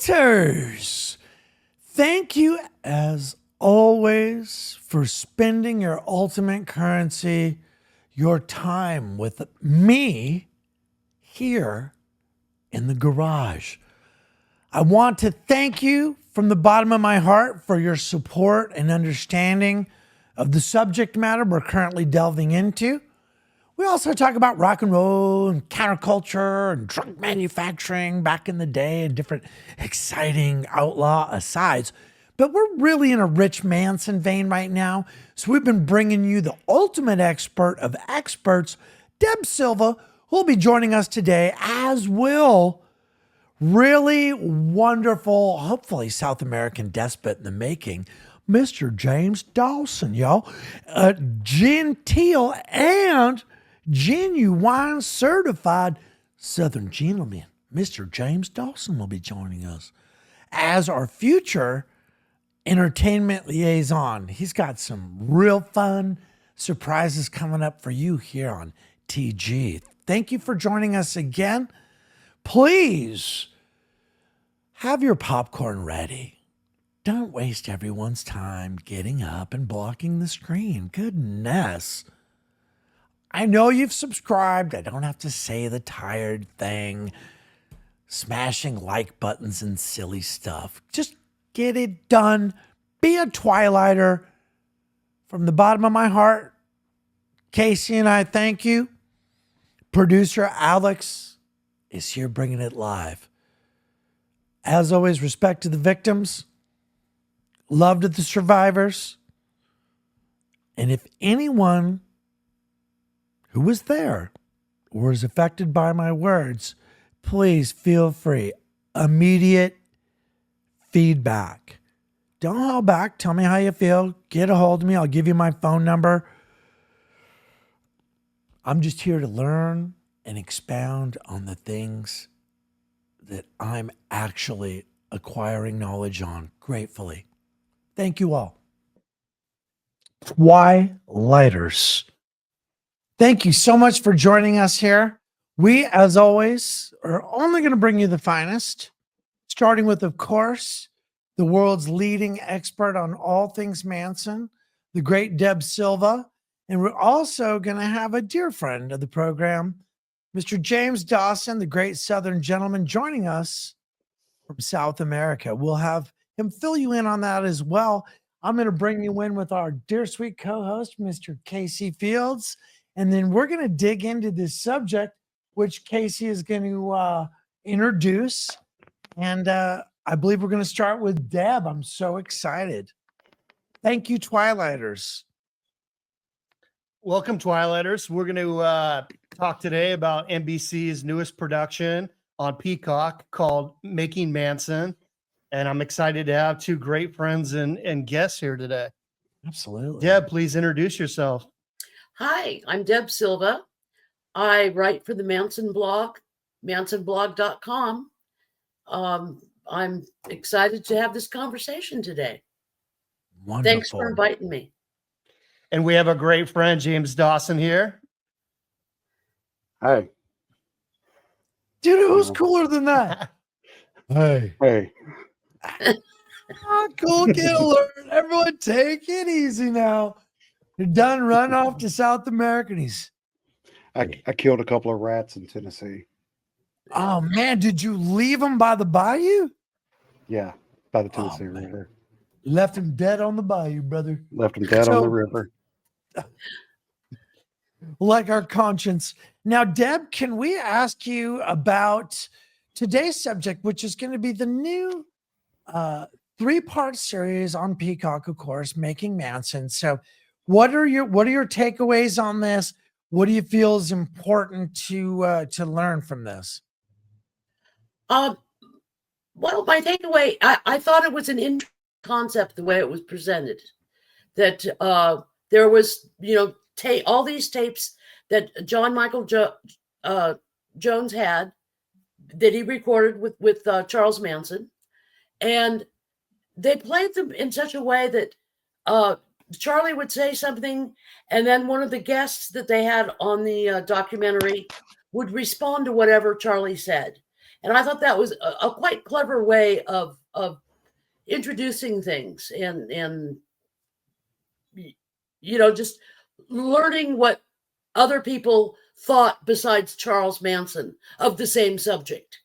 Hunters, thank you as always for spending your ultimate currency, your time with me here in the garage. I want to thank you from the bottom of my heart for your support and understanding of the subject matter we're currently delving into. We also talk about rock and roll and counterculture and drug manufacturing back in the day and different exciting outlaw asides. But we're really in a Rich Manson vein right now. So we've been bringing you the ultimate expert of experts, DEB Silva, who will be joining us today, as will really wonderful, hopefully South American despot in the making, Mr. James Dawson, y'all. Genteel and genuine certified Southern Gentleman, Mr. James Dawson will be joining us as our future entertainment liaison. He's got some real fun surprises coming up for you here on TG. Thank you for joining us again. Please have your popcorn ready. Don't waste everyone's time getting up and blocking the screen. Goodness. I know you've subscribed. I don't have to say the tired thing, smashing like buttons and silly stuff. Just get it done. Be a Twilighter. From the bottom of my heart, Casey and I thank you. Producer Alex is here bringing it live. As always, respect to the victims, love to the survivors. And if anyone who was there or is affected by my words, please feel free. Immediate feedback. Don't hold back. Tell me how you feel. Get a hold of me. I'll give you my phone number. I'm just here to learn and expound on the things that I'm actually acquiring knowledge on gratefully. Thank you all. Twilighters. Thank you so much for joining us here. We, as always, are only going to bring you the finest, starting with, of course, the world's leading expert on all things Manson, the great DEB Silva. And we're also going to have a dear friend of the program, Mr. James Dawson, the great Southern Gentleman, joining us from South America. We'll have him fill you in on that as well. I'm going to bring you in with our dear sweet co-host, Mr. Casey Fields. And then we're going to dig into this subject, which Casey is going to introduce. And I believe we're going to start with Deb. I'm so excited. Thank you, Twilighters. Welcome, Twilighters. We're going to talk today about NBC's newest production on Peacock called Making Manson. And I'm excited to have two great friends and guests here today. Absolutely. Deb, please introduce yourself. Hi, I'm DEB Silva. I write for the Manson blog, mansonblog.com. I'm excited to have this conversation today. Wonderful. Thanks for inviting me. And we have a great friend, James Dawson, here. Hey. Dude, who's cooler than that? Hey. Hey. Cool kid alert. Everyone take it easy now. You're done run off to South America. And I killed a couple of rats in Tennessee. Oh, man. Did you leave them by the bayou? Yeah, by the Tennessee River. Left them dead on the bayou, brother. Left them dead on the river. Like our conscience. Now, Deb, can we ask you about today's subject, which is going to be the new 3-part series on Peacock, of course, Making Manson. So what are your takeaways on this? What do you feel is important to learn from this? Well, my takeaway, I thought it was an interesting concept the way it was presented. That there was, all these tapes that John Michael Jones had that he recorded with Charles Manson, and they played them in such a way that Charlie would say something, and then one of the guests that they had on the documentary would respond to whatever Charlie said. And I thought that was a quite clever way of introducing things and just learning what other people thought besides Charles Manson of the same subject.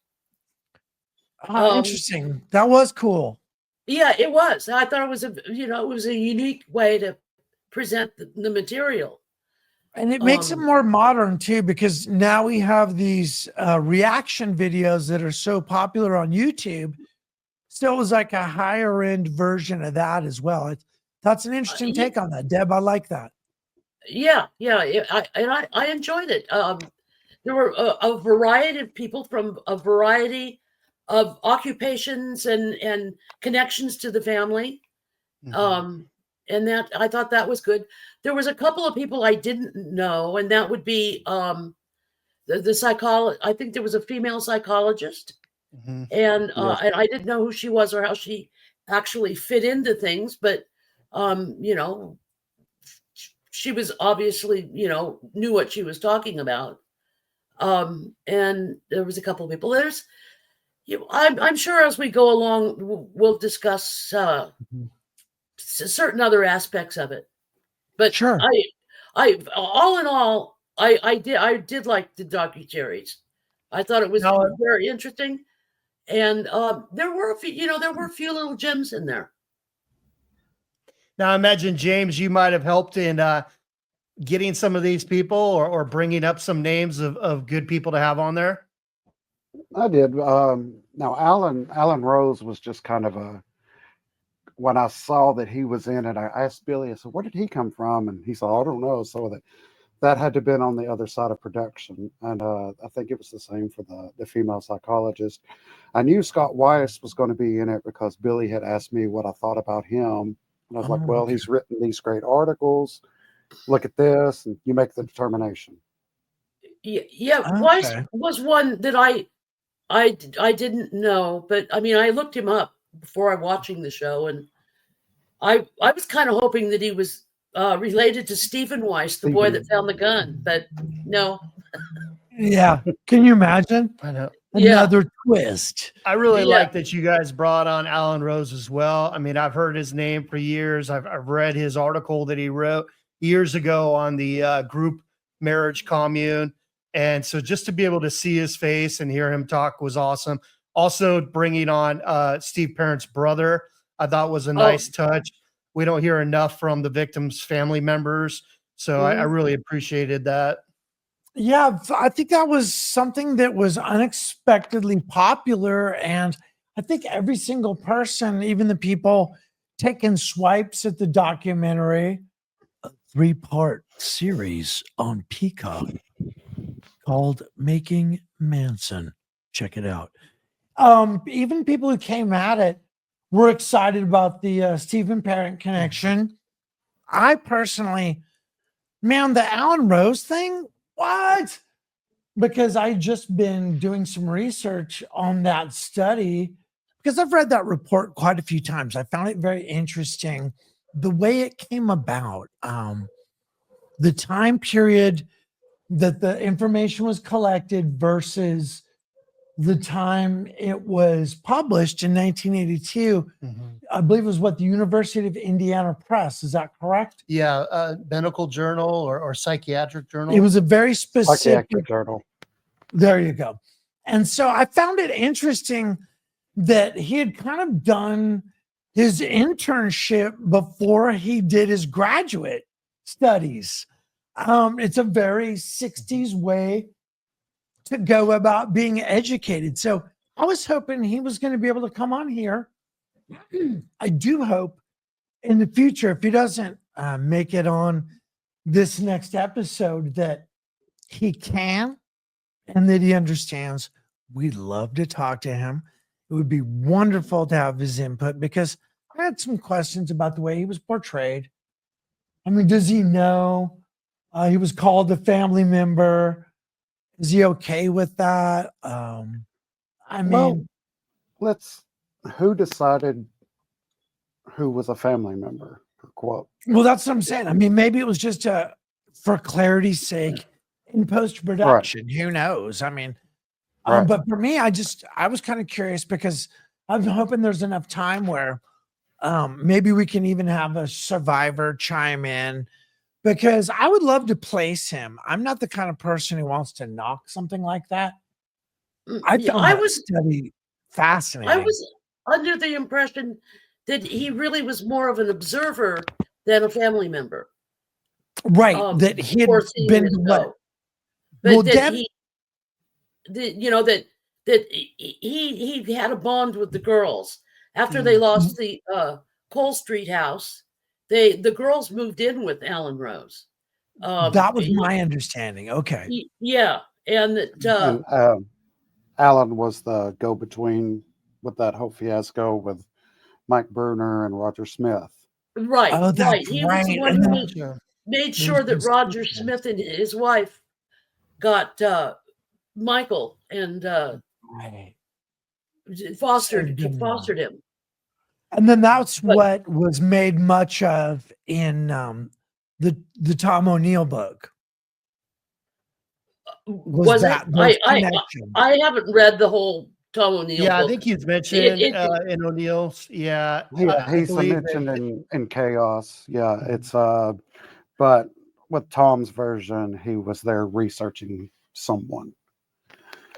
Interesting. That was cool. Yeah, it was. I thought it was a unique way to present the material. And it makes it more modern too, because now we have these reaction videos that are so popular on YouTube. So it was like a higher end version of that as well. That's an interesting take on that, Deb. I like that. Yeah. I enjoyed it. There were a variety of people from a variety of occupations and connections to the family. Mm-hmm. And that I thought that was good. There was a couple of people I didn't know, and that would be the psychologist. I think there was a female psychologist, mm-hmm. And I didn't know who she was or how she actually fit into things, but she was obviously knew what she was talking about. And there was a couple of people. I'm sure as we go along, we'll discuss mm-hmm. certain other aspects of it. But sure. I all in all, I did like the docuseries. I thought it was very interesting, and there were a few little gems in there. Now, I imagine, James, you might have helped in getting some of these people or bringing up some names of good people to have on there. I did. Now, Alan Rose was just kind of when I saw that he was in it, I asked Billy, I said, where did he come from? And he said, I don't know. So that had to have been on the other side of production. And I think it was the same for the female psychologist. I knew Scott Weiss was going to be in it because Billy had asked me what I thought about him. And I was like, well, he's written these great articles. Look at this, and you make the determination. Yeah. Okay. Weiss was one that I didn't know, but I mean, I looked him up before watching the show, and I was kind of hoping that he was related to Stephen Weiss, the boy that found the gun, but no. Yeah, can you imagine? I know. Another twist. I really like that you guys brought on Alan Rose as well. I mean, I've heard his name for years. I've read his article that he wrote years ago on the group marriage commune. And so just to be able to see his face and hear him talk was awesome. Also bringing on Steve Parent's brother, I thought was a nice touch. We don't hear enough from the victims' family members. So I really appreciated that. Yeah, I think that was something that was unexpectedly popular. And I think every single person, even the people taking swipes at the documentary, a 3-part series on Peacock called Making Manson. Check it out. Even people who came at it were excited about the Stephen Parent connection. I personally, man, the Alan Rose thing, what? Because I just been doing some research on that study because I've read that report quite a few times. I found it very interesting, the way it came about, the time period that the information was collected versus the time it was published in 1982. Mm-hmm. I believe it was the University of Indiana Press. Is that correct? Yeah, medical journal or psychiatric journal. It was a very specific psychiatric journal. There you go. And so I found it interesting that he had kind of done his internship before he did his graduate studies. It's a very 60s way to go about being educated. So I was hoping he was going to be able to come on here. I do hope in the future, if he doesn't make it on this next episode, that he can and that he understands. We'd love to talk to him. It would be wonderful to have his input because I had some questions about the way he was portrayed. I mean, does he know he was called a family member? Is he okay with that? Who decided who was a family member? Quote. Well, that's what I'm saying. I mean, maybe it was just for clarity's sake in post-production. Right. Who knows? I mean, Right. But for me, I was kind of curious because I'm hoping there's enough time where maybe we can even have a survivor chime in because I would love to place him. I'm not the kind of person who wants to knock something like that. I Yeah, found that study I fascinating. was under the impression that he really was more of an observer than a family member. Right. That he had Before seeing been the to what? show. Well, But that Deb, he had a bond with the girls after they lost the Cole Street house. The girls moved in with Alan Rose. that was my understanding. Okay. Yeah, and that And Alan was the go-between with that whole fiasco with Mike Bruner and Roger Smith. right, Oh, that's he was the right. one And who then made there's sure that this Roger sequence. Smith and his wife got Michael and Right. fostered Saved him all. him. And then that's But what was made much of in the Tom O'Neill book. was it? That those connections. I haven't read the whole Tom O'Neill Yeah, I book. think he's mentioned It- in O'Neill's. Yeah, I He's believe mentioned that- in Chaos. Yeah, it's but with Tom's version, he was there researching someone.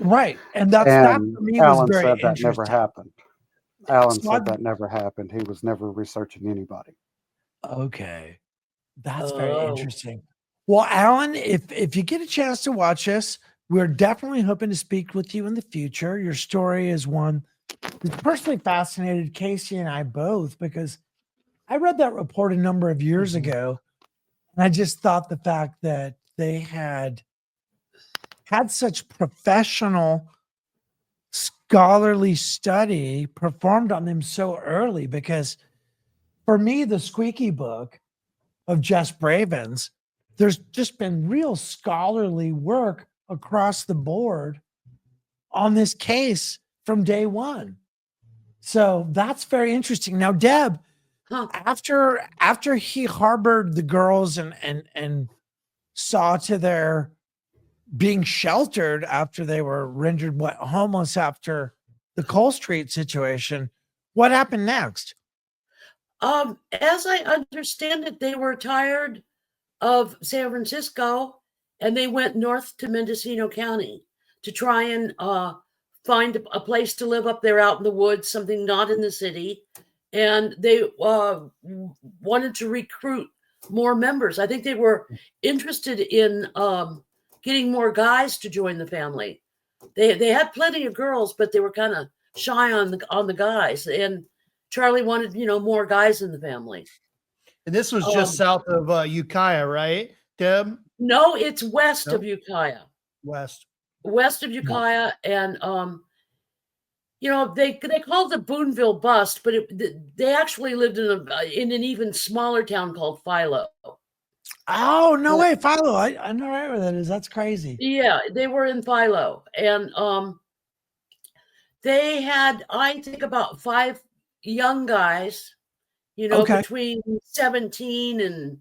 Right. And that And for me was Alan very said that never interesting. happened. Alan So said that never happened. He was never researching anybody. okay. That's very Oh. interesting. Well, Alan, if you get a chance to watch this, we're definitely hoping to speak with you in the future. Your story is one that personally fascinated Casey and I both because I read that report a number of years ago, and I just thought the fact that they had such professional scholarly study performed on them so early because for me, the Squeaky Book of Jess Bravens, there's just been real scholarly work across the board on this case from day one. So that's very interesting. Now, Deb, Huh. after he harbored the girls and saw to their being sheltered after they were rendered homeless after the Cole Street situation, what happened next? As I understand it, they were tired of San Francisco and they went north to Mendocino County to try and find a place to live up there out in the woods, something not in the city. And they wanted to recruit more members. I think they were interested in getting more guys to join the family. They had plenty of girls, but they were kind of shy on the guys. And Charlie wanted, more guys in the family. and this was just south of Ukiah, right, Deb? No, it's west No? of Ukiah. West. West of Ukiah, and they called it Boonville Bust, but they actually lived in an even smaller town called Philo. Oh, no way, Philo. I know right where that is. That's crazy. Yeah, they were in Philo, and they had, I think, about 5 young guys, Okay. between 17 and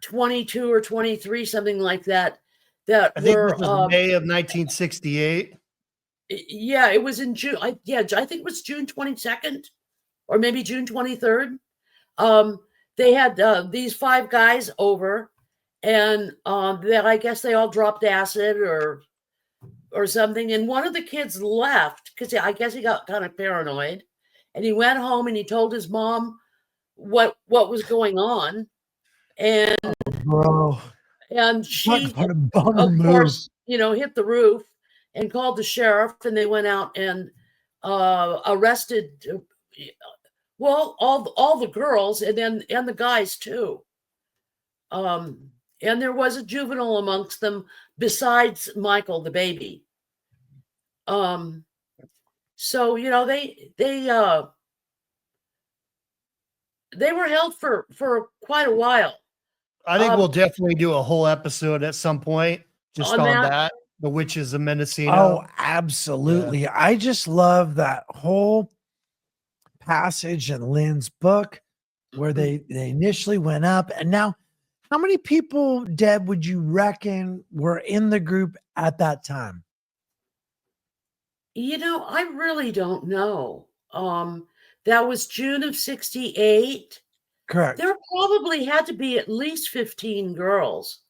22 or 23, something like that. That I think were this was May of 1968. yeah, it was in June. I think it was June 22nd or maybe June 23rd. They had these 5 guys over, and I guess they all dropped acid or something. And one of the kids left because I guess he got kind of paranoid, and he went home and he told his mom what was going on, and Bro. she, What a bummer of move. course, hit the roof and called the sheriff, and they went out and arrested all the girls and the guys too. And there was a juvenile amongst them besides Michael, the baby. So they were held for quite a while. I think we'll definitely do a whole episode at some point just on that. The Witches of Mendocino. Oh, absolutely. Yeah. I just love that whole passage in Lynn's book where they initially went up. And now, how many people, Deb, would you reckon were in the group at that time? I really don't know. That was June of 68. Correct. There probably had to be at least 15 girls.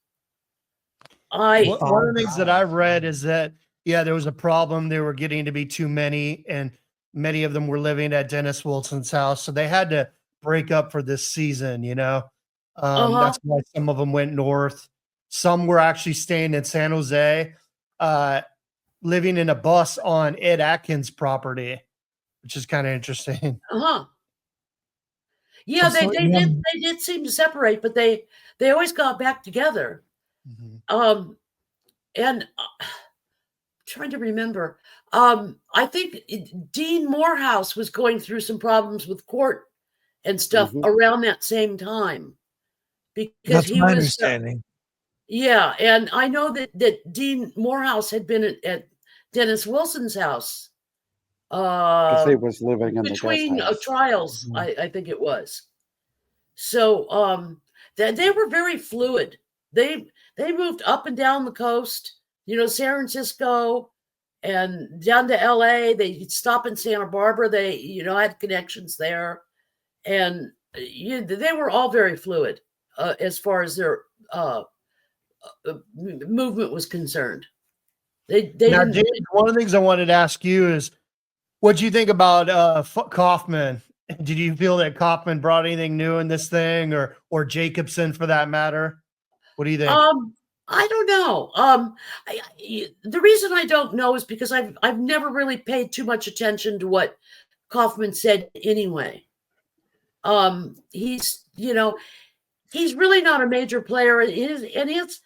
One of the things that I've read is that, yeah, there was a problem. There were getting to be too many, and many of them were living at Dennis Wilson's house. So they had to break up for this season, That's why some of them went north. Some were actually staying in San Jose, living in a bus on Ed Atkins' property, which is kind of interesting. Yeah, they did seem to separate, but they always got back together. Mm-hmm. And trying to remember, I think Dean Morehouse was going through some problems with court and stuff around that same time, because that's my understanding. Yeah, and I know that Dean Morehouse had been at Dennis Wilson's house. Because he was living in between the guest house. trials, I think it was. So they were very fluid. They moved up and down the coast, San Francisco and down to LA. They stop in Santa Barbara. They, had connections there. And they were all very fluid as far as their movement was concerned. Now, James, one of the things I wanted to ask you is, what do you think about Kaufman? Did you feel that Kaufman brought anything new in this thing, or Jacobson for that matter? What do you think? I don't know. The reason I don't know is because I've never really paid too much attention to what Kaufman said anyway. He's really not a major player, and his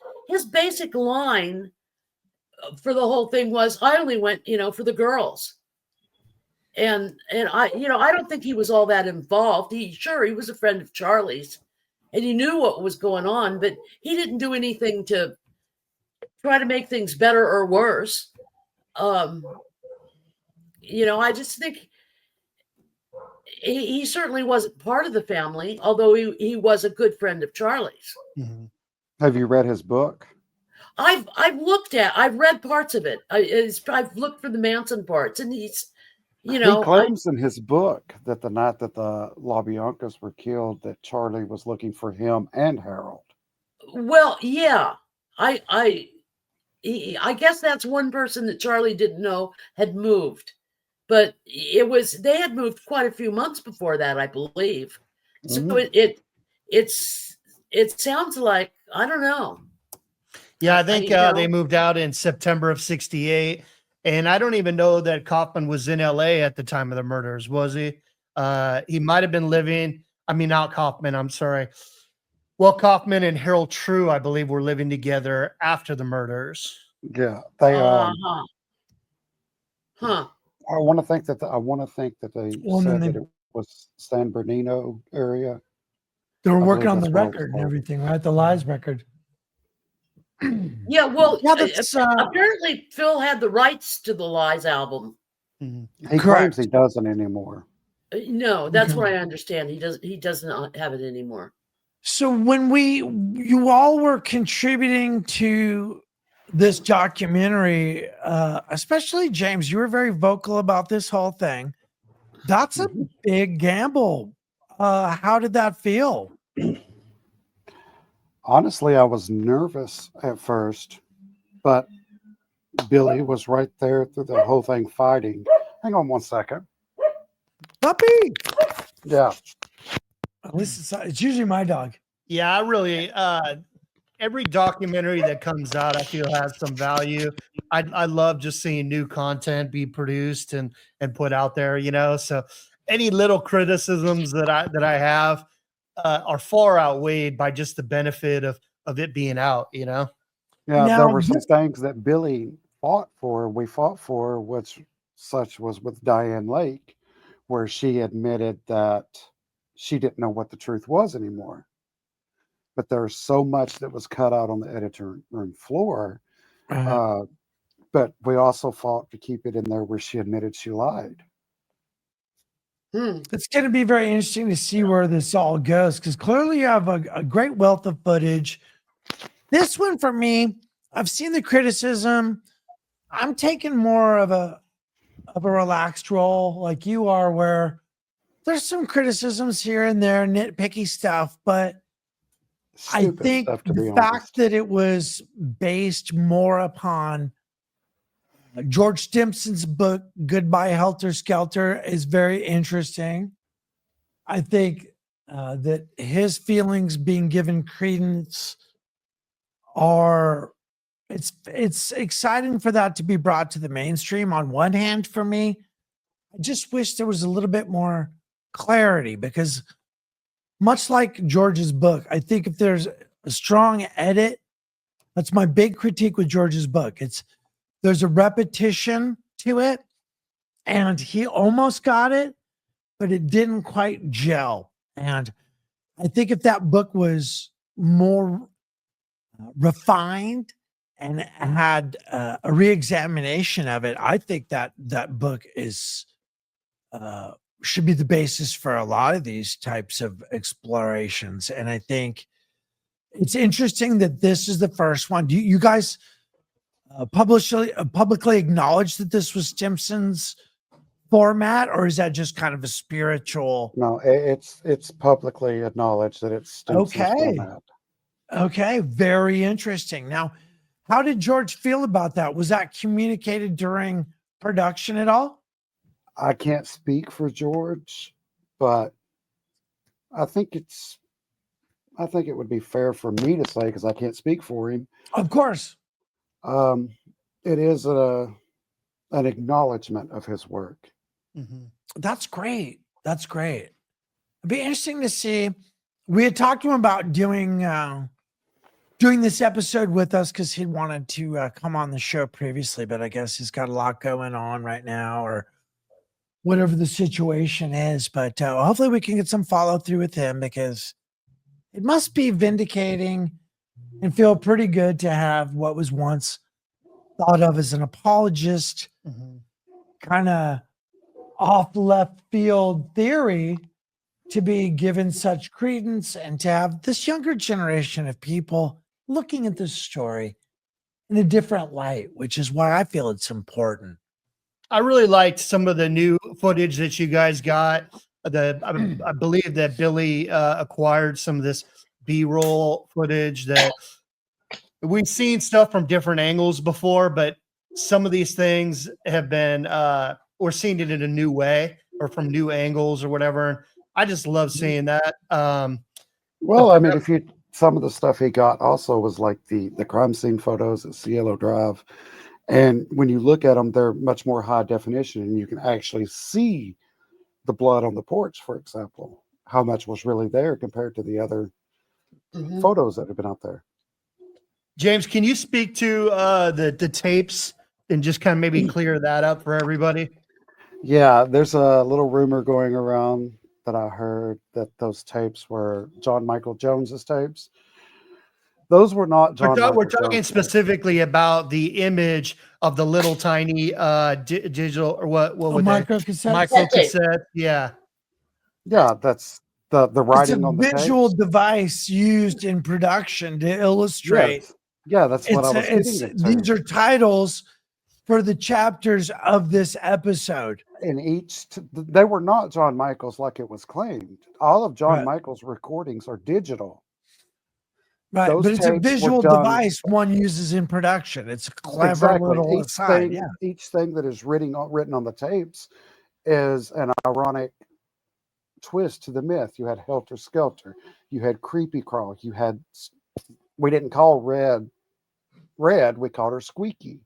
basic line for the whole thing was, I only went, for the girls. And I don't think he was all that involved. He was a friend of Charlie's, and he knew what was going on, but he didn't do anything to try to make things better or worse. I just think he certainly wasn't part of the family, although he was a good friend of Charlie's. Mm-hmm. Have you read his book? I've read parts of it. I've looked for the Manson parts, and he's, he claims in his book that the night that the LaBiancas were killed, that Charlie was looking for him and Harold. Well, yeah, I guess that's one person that Charlie didn't know had moved, but they had moved quite a few months before that, I believe. So it sounds like, I don't know. Yeah, I think they moved out in September of 68. And I don't even know that Kaufman was in LA at the time of the murders, was he? He might have been living, not Kaufman, I'm sorry. Well, Kaufman and Harold True, I believe, were living together after the murders. Yeah, they. I Huh. want to think that they said that it was San Bernardino area. They were working on the record and everything, right? The Lies record. Yeah, well, that's, apparently Phil had the rights to the Lies album. He claims he doesn't anymore. No, that's what I understand. He does not have it anymore. So when you all were contributing to this documentary, especially James, you were very vocal about this whole thing. That's a big gamble. How did that feel? Honestly, I was nervous at first, but Billy was right there through the whole thing fighting. Hang on one second. Puppy. Yeah. At least it's usually my dog. Yeah, I really, every documentary that comes out, I feel has some value. I love just seeing new content be produced and put out there, so any little criticisms that I have are far outweighed by just the benefit of it being out, Yeah, there were some things that Billy we fought for, which such was with Diane Lake, where she admitted that she didn't know what the truth was anymore. But there's so much that was cut out on the editor room floor. But we also fought to keep it in there where she admitted she lied. It's going to be very interesting to see where this all goes, because clearly you have a great wealth of footage. This one, for me, I've seen the criticism. I'm taking more of a of a relaxed role like you are, where there's some criticisms here and there, nitpicky stuff, but I Stupid think stuff, to be the fact honest. that it was based more upon George Stimson's book, Goodbye Helter Skelter, is very interesting. I think that his feelings being given credence are, it's exciting for that to be brought to the mainstream. On one hand, for me, I just wish there was a little bit more clarity, because much like George's book, I think if there's a strong edit, that's my big critique with George's book. There's a repetition to it, and he almost got it, but it didn't quite gel. And I think if that book was more refined and had a reexamination of it, I think that book is should be the basis for a lot of these types of explorations. And I think it's interesting that this is the first one. Do you guys publicly acknowledge that this was Stimson's format, or is that just kind of a spiritual? No, it's publicly acknowledged that it's Stimson's Okay. format. Okay, very interesting. Now, how did George feel about that? Was that communicated during production at all? I can't speak for George, but I think it would be fair for me to say, because I can't speak for him. Of course. It is an acknowledgement of his work. Mhm. That's great. That's great. It'd be interesting to see. We had talked to him about doing this episode with us because he wanted to come on the show previously, but I guess he's got a lot going on right now, or whatever the situation is. But hopefully we can get some follow through with him, because it must be vindicating and feel pretty good to have what was once thought of as an apologist, kind of off left field theory, to be given such credence, and to have this younger generation of people looking at this story in a different light, which is why I feel it's important. I really liked some of the new footage that you guys got. I believe that Billy acquired some of this B-roll footage that we've seen stuff from different angles before, but some of these things have been or seen it in a new way or from new angles or whatever. I just love seeing that. Well, I mean, some of the stuff he got also was like the crime scene photos at Cielo Drive. And when you look at them, they're much more high definition, and you can actually see the blood on the porch, for example, how much was really there compared to the other photos that have been out there. James, can you speak to the tapes and just kind of maybe clear that up for everybody? Yeah, there's a little rumor going around that I heard that those tapes were John Michael Jones's tapes. Those were not John Michael We're talking Jones specifically about the image of the little tiny digital, or what would Micro they? cassette. Micro cassette. Yeah. Yeah, that's the It's a writing on the visual tapes. device used in production to illustrate. Yes. Yeah, that's what I was getting at. These are titles for the chapters of this episode. And they were not John Michael's like it was claimed. All of John Right. Michael's recordings are digital. Right, Those but it's a tapes were visual done- device one uses in production. It's a clever Exactly. little Each aside. thing, Yeah. each thing that is written on the tapes is an ironic twist to the myth. You had Helter Skelter. You had Creepy Crawl. We didn't call Red, we called her Squeaky,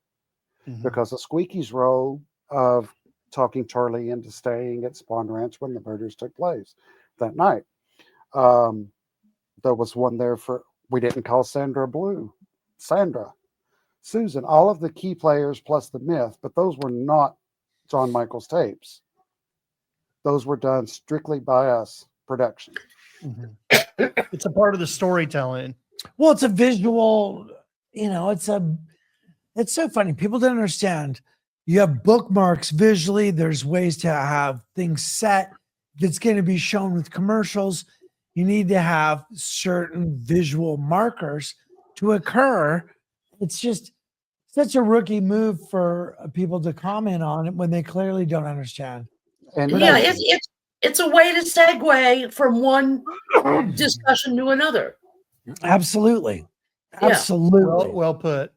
because of Squeaky's role of talking Charlie into staying at Spawn Ranch when the murders took place that night. There was one there we didn't call Sandra Blue, Sandra, Susan, all of the key players plus the myth, but those were not John Michael's tapes. Those were done strictly by us production. It's a part of the storytelling. Well, it's a visual, it's so funny. People don't understand. You have bookmarks visually. There's ways to have things set. If it's going to be shown with commercials, you need to have certain visual markers to occur. It's just such a rookie move for people to comment on it when they clearly don't understand. And Yeah, it's a way to segue from one discussion to another. Absolutely. Yeah. Absolutely. Well put.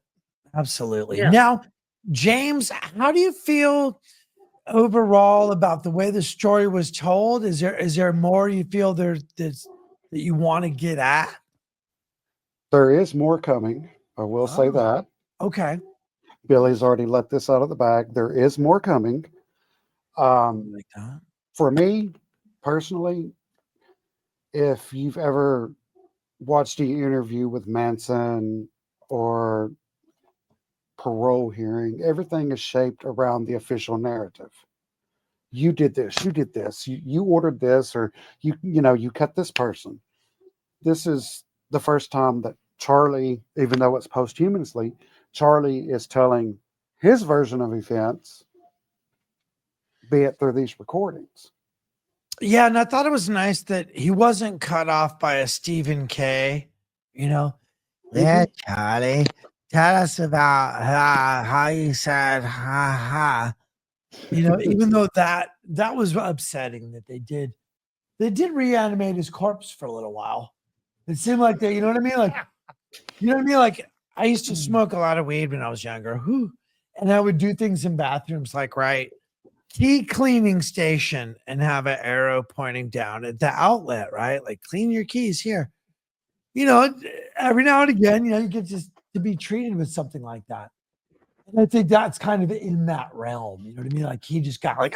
Absolutely. Yeah. Now, James, how do you feel overall about the way the story was told? Is there more you feel that you want to get at? there is more coming. I will say Oh. that. Okay. Billy's already let this out of the bag. There is more coming. Like that. For me personally, if you've ever watched the interview with Manson or parole hearing, everything is shaped around the official narrative. You did this, you ordered this, or you cut this person. This is the first time that Charlie, even though it's posthumously, Charlie is telling his version of events, be it through these recordings. Yeah, and I thought it was nice that he wasn't cut off by a Stephen K. Yeah, Charlie, tell us about how you said ha ha. Even though that was upsetting that they did reanimate his corpse for a little while. It seemed like they, you know what I mean? Like I used to smoke a lot of weed when I was younger. And I would do things in bathrooms like key cleaning station and have an arrow pointing down at the outlet, right? Like clean your keys here. Every now and again, you get just to be treated with something like that. And I think that's kind of in that realm. You know what I mean? Like he just got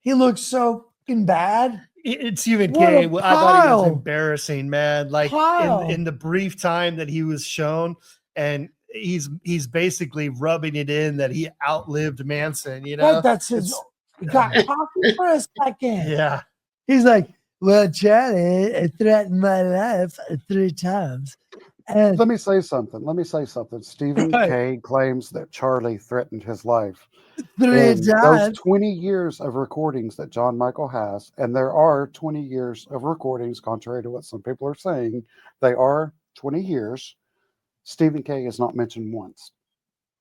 he looks so fucking bad. It's even What K. a I thought he was pile. embarrassing, man. Like Pile. in the brief time that he was shown, and he's basically rubbing it in that he outlived Manson. Right, that's his. He got coffee for a second. Yeah. He's like, well, Charlie, it threatened my life 3 times. And Let me say something. Stephen K claims that Charlie threatened his life. 3 And those times. 20 years of recordings that John Michael has, and there are 20 years of recordings, contrary to what some people are saying, they are 20 years. Stephen K is not mentioned once.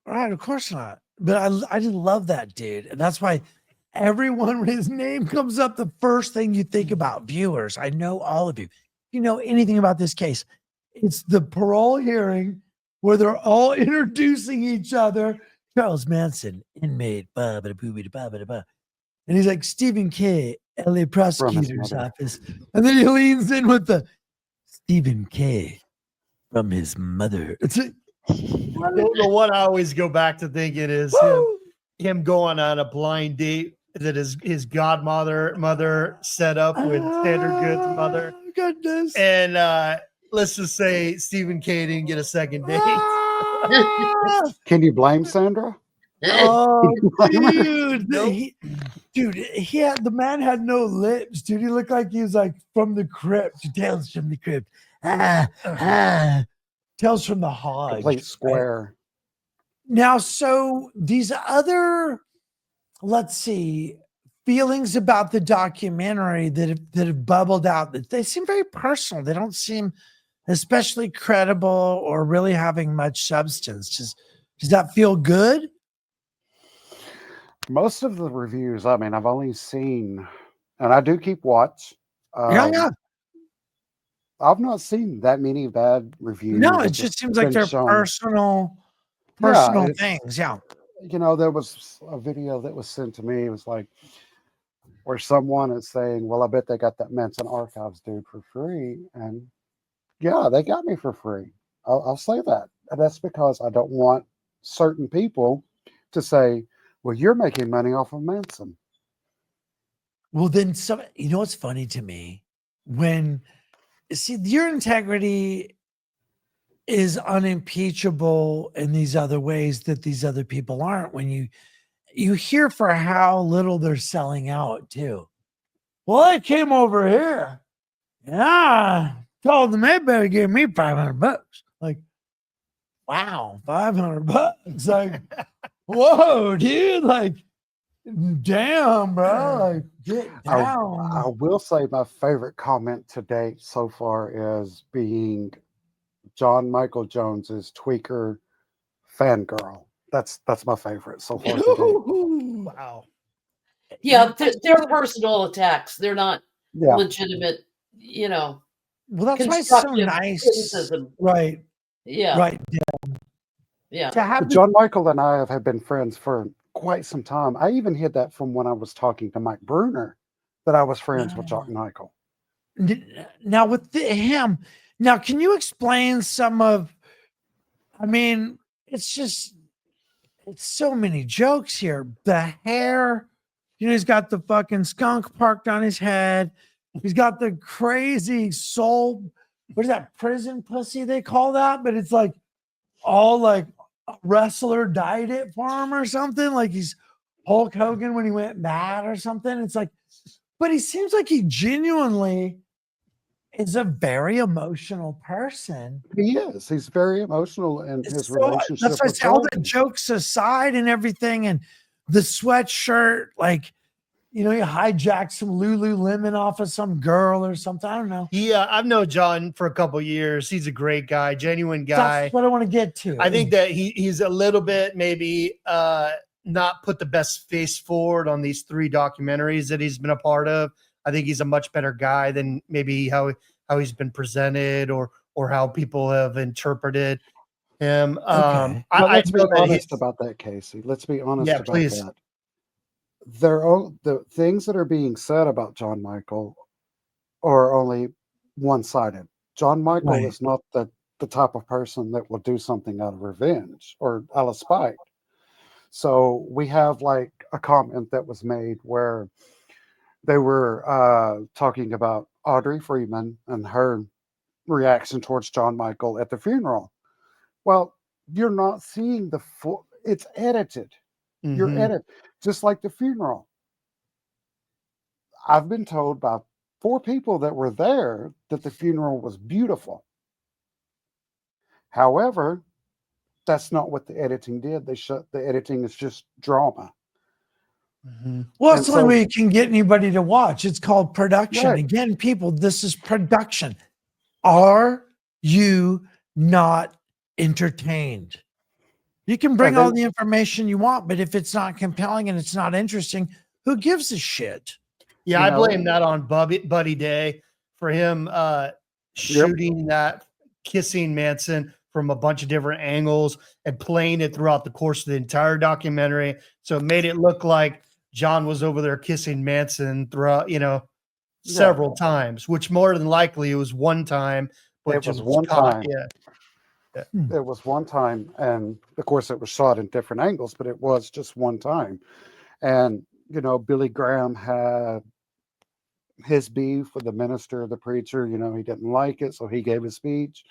Right, of course not. But I just love that dude. And that's why everyone, when his name comes up, the first thing you think about, viewers, I know all of you. If you know anything about this case, it's the parole hearing where they're all introducing each other. Charles Manson, inmate, and he's like, Stephen K, LA prosecutor's office. And then he leans in with the Stephen K from his mother. It's like, The one I always go back to thinking is him going on a blind date that his mother set up with Standard Goods mother. Goodness. And let's just say Stephen K didn't get a second date. Can you blame Sandra? Oh, dude. Nope. The man had no lips, dude. He looked like he was like from the crypt. Tales from the crypt. Tales from the Hodge. Complete square. Now, so these other, let's see, feelings about the documentary that have bubbled out, that they seem very personal. They don't seem especially credible or really having much substance. Does that feel good? Most of the reviews, I mean, I've only seen, and I do keep watch. Yeah. I've not seen that many bad reviews. No, it just seems like they're personal things. Yeah. There was a video that was sent to me. It was like, where someone is saying, well, I bet they got that Manson Archives dude for free. And yeah, they got me for free. I'll say that. And that's because I don't want certain people to say, well, you're making money off of Manson. Well, then what's funny to me? Your integrity is unimpeachable in these other ways that these other people aren't. When you hear for how little they're selling out too. Well, I came over here. Yeah, told them they better give me $500. Like, wow, $500. Like, whoa, dude. Like, damn, bro. Like, get down. I will say my favorite comment to date so far is being John Michael Jones's tweaker fangirl. That's my favorite so far to date. Wow. Yeah, they're personal attacks. They're not Yeah. legitimate, Well, that's why it's so constructive nice. criticism. Right. Yeah. Right. Yeah. To have John Michael and I have been friends for quite some time. I even hid that from when I was talking to Mike Bruner that I was friends with John Michael. Now with him, now can you explain some of? I mean, it's so many jokes here. The hair, he's got the fucking skunk parked on his head. He's got the crazy soul. What is that, prison pussy they call that? But it's like all like a wrestler dyed it for him or something. Like he's Hulk Hogan when he went mad or something. It's like, but he seems like he genuinely is a very emotional person. He is. He's very emotional in his So, relationship. that's why I with say all the Jordan. jokes aside and everything, and the sweatshirt, like, you hijacked some Lululemon off of some girl or something. I don't know. Yeah, I've known John for a couple of years. He's a great guy, genuine guy. That's what I want to get to. I think that he's a little bit maybe not put the best face forward on these 3 documentaries that he's been a part of. I think he's a much better guy than maybe how he's been presented or how people have interpreted him. Okay. Let's be honest about that, Casey. Let's be honest about that. The things that are being said about John Michael are only one-sided. John Michael is not the type of person that will do something out of revenge or out of spite. So we have like a comment that was made where they were talking about Audrey Freeman and her reaction towards John Michael at the funeral. Well, you're not seeing the full, it's edited. Mm-hmm. You're edited, just like the funeral. I've been told by 4 people that were there that the funeral was beautiful. However, that's not what the editing did. The editing is just drama. Mm-hmm. Well, it's the only way you can get anybody to watch. It's called production. Right. Again, people, this is production. Are you not entertained? You can bring all the information you want, but if it's not compelling and it's not interesting, who gives a shit? Yeah, I blame that on Buddy Day for him shooting that kissing Manson from a bunch of different angles and playing it throughout the course of the entire documentary. So it made it look like John was over there kissing Manson throughout, several times, which more than likely it was one time. But it was one time. Yeah. It was one time. And of course it was shot in different angles, but it was just one time. And, Billy Graham had his beef with the minister, the preacher, he didn't like it. So he gave his speech.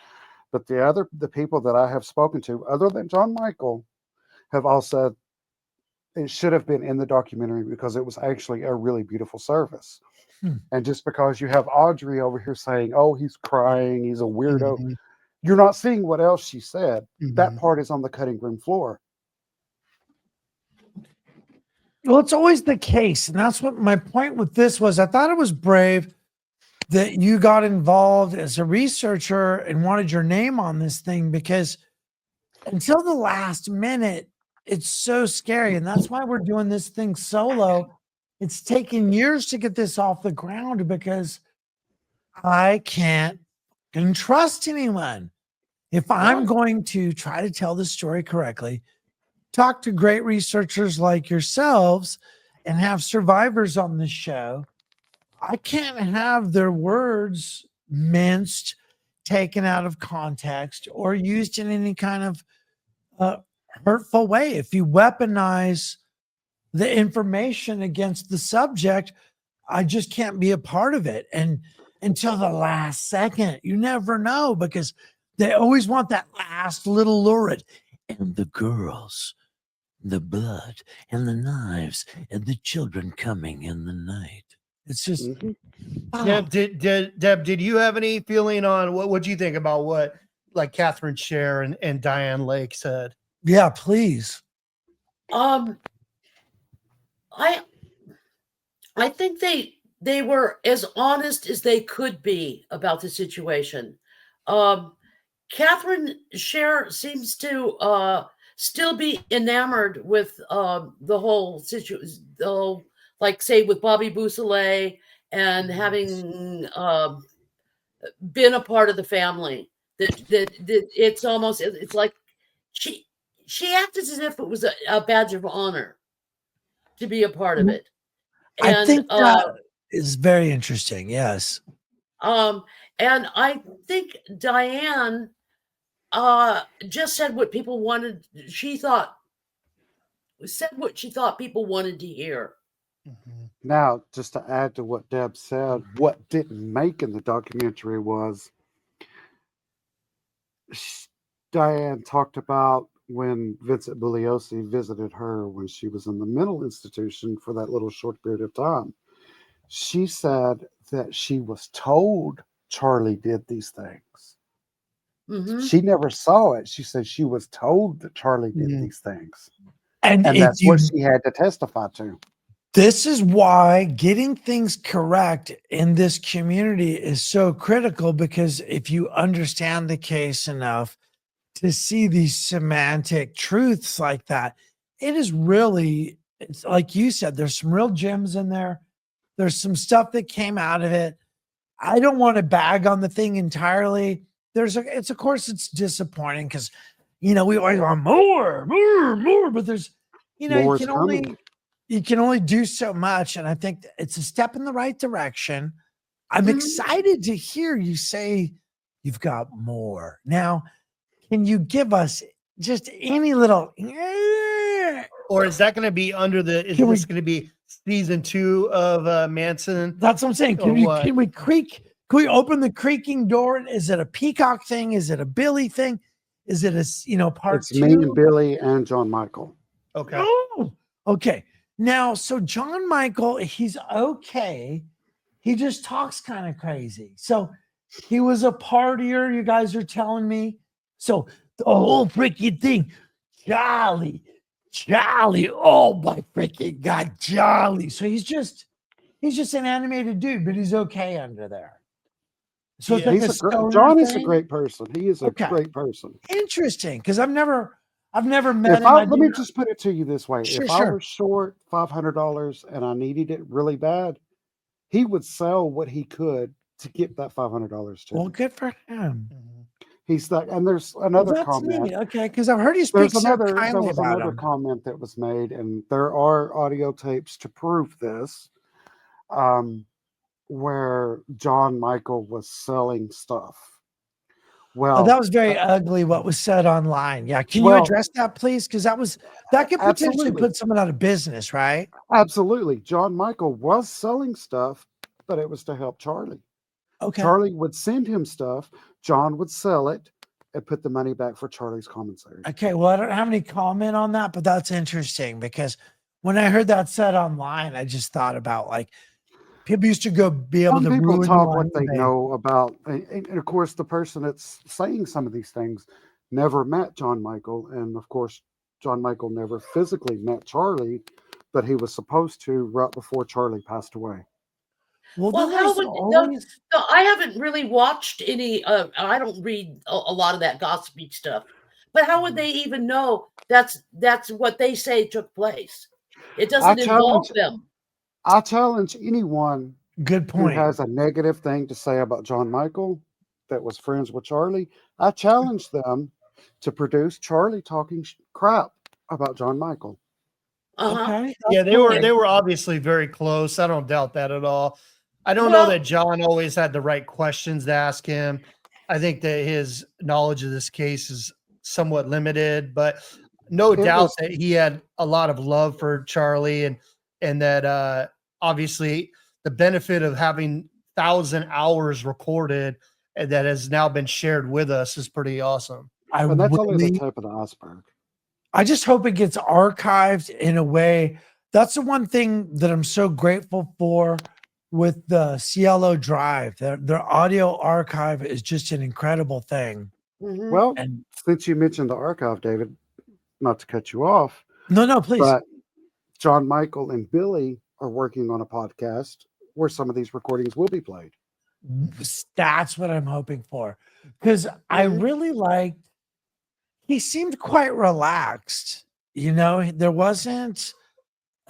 But the people that I have spoken to, other than John Michael, have all said it should have been in the documentary because it was actually a really beautiful service. And just because you have Audrey over here saying, oh, he's crying, he's a weirdo, you're not seeing what else she said. That part is on the cutting room floor. Well, it's always the case. And that's what my point with this was. I thought it was brave that you got involved as a researcher and wanted your name on this thing, because until the last minute, it's so scary. And that's why we're doing this thing solo. It's taken years to get this off the ground because I can't trust anyone. If I'm going to try to tell the story correctly, talk to great researchers like yourselves and have survivors on the show, I can't have their words minced, taken out of context, or used in any kind of hurtful way. If you weaponize the information against the subject, I just can't be a part of it. And until the last second, you never know, because they always want that last little lurid. And the girls, the blood, and the knives, and the children coming in the night. It's just. Deb, did you have any feeling on what you think about what like Catherine Scher and Diane Lake said? Yeah, please. I think they were as honest as they could be about the situation. Catherine Scher seems to still be enamored with the whole situation, like say with Bobby Beausoleil and having been a part of the family. That it's almost, it's like she acted as if it was a badge of honor to be a part of it. I And think that is very interesting. Yes. and I think Diane just said what people wanted. She said what she thought people wanted to hear. Now, just to add to what Deb said, what didn't make in the documentary was Diane talked about when Vincent Bugliosi visited her when she was in the mental institution for that little short period of time. She said that she was told Charlie did these things. Mhm. She never saw it. She said she was told that Charlie did these things. And that's what she had to testify to. This is why getting things correct in this community is so critical, because if you understand the case enough to see these semantic truths like that, it is really, it's like you said, there's some real gems in there. There's some stuff that came out of it. I don't want to bag on the thing entirely. It's of course it's disappointing because, we always want more, but there's, More is coming. you can only do so much. And I think it's a step in the right direction. I'm excited to hear you say you've got more. Now, can you give us just any little, or is that going to be under the, is this going to be season 2 of Manson? That's what I'm saying. Can we open the creaking door? Is it a Peacock thing? Is it a Billy thing? Is it a, part It's 2? me and Billy and John Michael. Okay. Oh, okay. Now, so John Michael, he's okay. He just talks kind of crazy. So he was a partier, you guys are telling me. So the whole freaking thing, Charlie, oh my freaking God, Charlie. So he's just an animated dude, but he's okay under there. So Yeah, it's like John is a great person. He is a great person. Interesting, because I've never met him. Let me just put it to you this way. Sure, if I was short $500 and I needed it really bad, he would sell what he could to get that $500 to Well, me. good for him. He's that, and there's another comment. Neat. Okay, because I've heard you speak There was about another him. comment that was made, and there are audio tapes to prove this, where John Michael was selling stuff. Well, that was very ugly what was said online. Yeah, can you address that, please? Because that could potentially put someone out of business, right? Absolutely. John Michael was selling stuff, but it was to help Charlie. Okay. Charlie would send him stuff. John would sell it and put the money back for Charlie's commissary. Okay. Well, I don't have any comment on that, but that's interesting because when I heard that said online, I just thought about people used to be able to people talk you what they know about, and of course, the person that's saying some of these things never met John Michael, and of course, John Michael never physically met Charlie, but he was supposed to right before Charlie passed away. Well, how would I haven't really watched any. I don't read a lot of that gossipy stuff, but how would they even know that's what they say took place? It doesn't involve them. I challenge anyone Good point. who has a negative thing to say about John Michael that was friends with Charlie. I challenge them to produce Charlie talking crap about John Michael. Okay. Yeah, they were obviously very close. I don't doubt that at all. I don't know that John always had the right questions to ask him. I think that his knowledge of this case is somewhat limited, but no doubt that he had a lot of love for Charlie, and that obviously the benefit of having 1,000 hours recorded and that has now been shared with us is pretty awesome. And that's only the tip of the iceberg. I just hope it gets archived in a way. That's the one thing that I'm so grateful for with the Cielo Drive. Their audio archive is just an incredible thing. Well, and since you mentioned the archive, David, not to cut you off. No, please. But John Michael and Billy are working on a podcast where some of these recordings will be played. That's what I'm hoping for. Because I really liked, he seemed quite relaxed. You know, there wasn't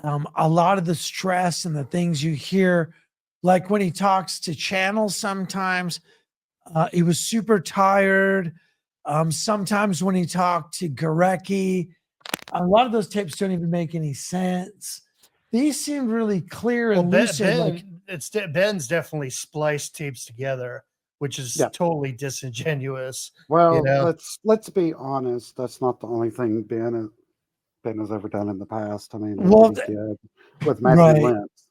a lot of the stress and the things you hear, like when he talks to channels sometimes. He was super tired. Sometimes when he talked to Garecki, a lot of those tapes don't even make any sense. These seemed really clear and lucid. Ben's definitely spliced tapes together, which is totally disingenuous. Well, you know? let's be honest. That's not the only thing Ben has ever done in the past. I mean, Well, he did with Matthew Lentz.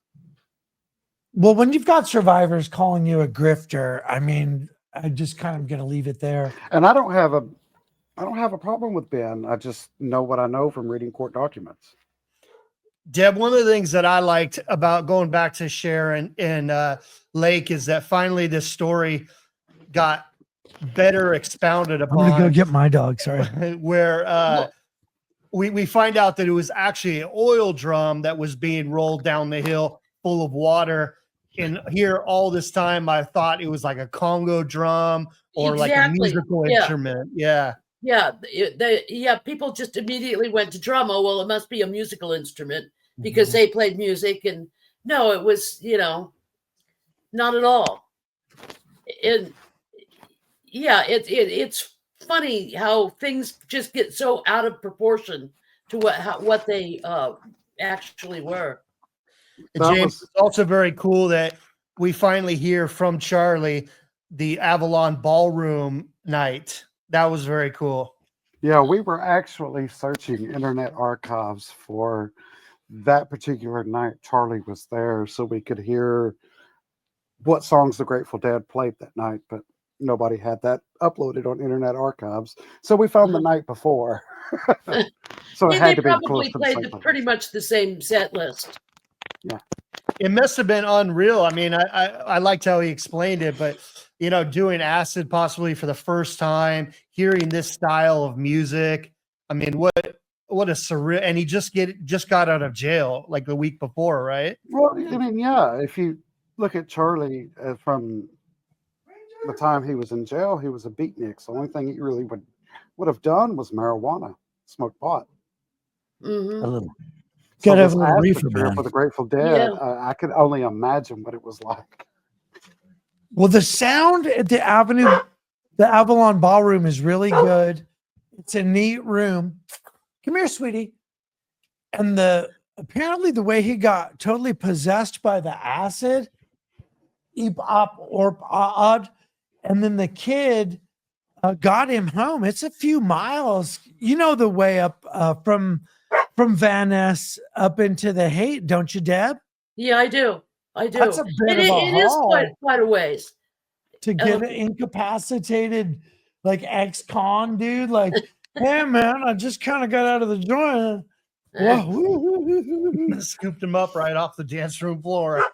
Well, when you've got survivors calling you a grifter, I mean, I just kind of going to leave it there. And I don't have a problem with Ben. I just know what I know from reading court documents. Deb, one of the things that I liked about going back to Sharon and Lake is that finally this story got better expounded upon. I'm going to go get my dog. Sorry. Where we find out that it was actually an oil drum that was being rolled down the hill full of water. And here all this time, I thought it was like a Congo drum or like a musical instrument. Yeah. People just immediately went to drum. Oh, well, it must be a musical instrument because they played music. And no, it was, not at all. And it's funny how things just get so out of proportion to what they actually were. James, it's also very cool that we finally hear from Charlie the Avalon Ballroom night. That was very cool. Yeah, we were actually searching internet archives for that particular night. Charlie was there so we could hear what songs the Grateful Dead played that night, but nobody had that uploaded on internet archives. So we found the night before. So it had to be close to played pretty much the same set list. Yeah. It must have been unreal. I mean, I liked how he explained it, but doing acid possibly for the first time, hearing this style of music. I mean, what a surreal, and he just got out of jail like the week before, right? Well, I mean, yeah, if you look at Charlie from the time he was in jail, he was a beatnik. So the only thing he really would have done was marijuana, smoke pot. Mm-hmm. A little. So Gotta have this a little acid reefer, trip man. for the Grateful Dead, I could only imagine what it was like. Well, the sound at the Avalon Ballroom is really good. It's a neat room. Come here, sweetie. And apparently the way he got totally possessed by the acid, odd, and then the kid got him home. It's a few miles. You know the way up from Van Ness up into the Haight, don't you, Deb? Yeah, I do. That's a bit of a it is haul quite a ways to get an incapacitated like ex-con dude. Like, hey man, I just kind of got out of the joint. Whoa. Scooped him up right off the dance room floor.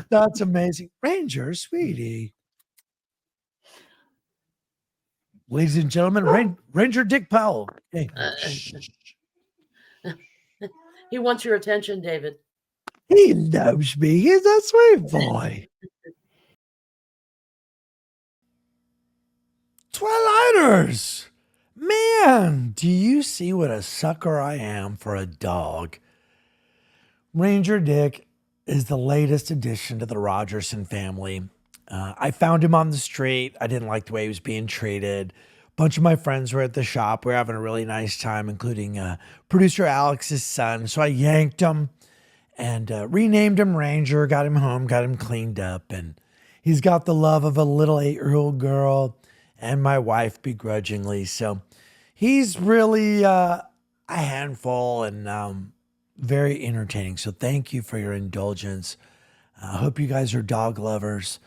That's amazing. Ranger, sweetie. Ladies and gentlemen, Ranger Dick Powell. Hey. He wants your attention, David. He loves me. He's a sweet boy. Twilighters. Man, do you see what a sucker I am for a dog? Ranger Dick is the latest addition to the Rogerson family. I found him on the street. I didn't like the way he was being treated. A bunch of my friends were at the shop. We were having a really nice time, including producer Alex's son. So I yanked him and renamed him Ranger, got him home, got him cleaned up. And he's got the love of a little 8-year-old girl and my wife begrudgingly. So he's really a handful and very entertaining. So thank you for your indulgence. I hope you guys are dog lovers.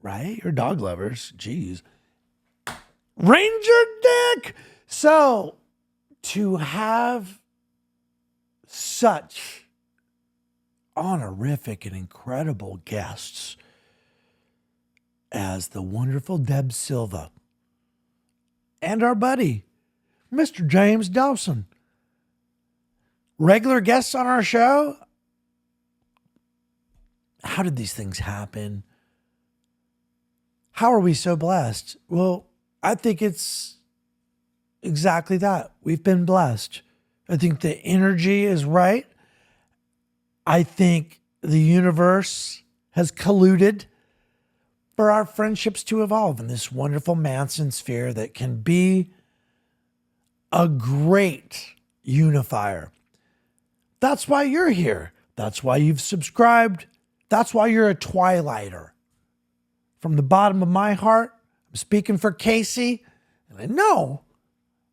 Right? You're dog lovers. Jeez. Ranger Dick. So to have such honorific and incredible guests as the wonderful Deb Silva and our buddy, Mr. James Dawson, regular guests on our show. How did these things happen? How are we so blessed? Well, I think it's exactly that. We've been blessed. I think the energy is right. I think the universe has colluded for our friendships to evolve in this wonderful Manson sphere that can be a great unifier. That's why you're here. That's why you've subscribed. That's why you're a Twilighter. From the bottom of my heart, I'm speaking for Casey, and I know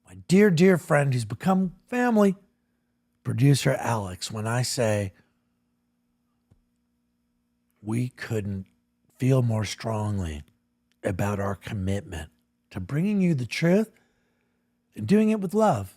my dear, dear friend who's become family, producer Alex, when I say we couldn't feel more strongly about our commitment to bringing you the truth and doing it with love.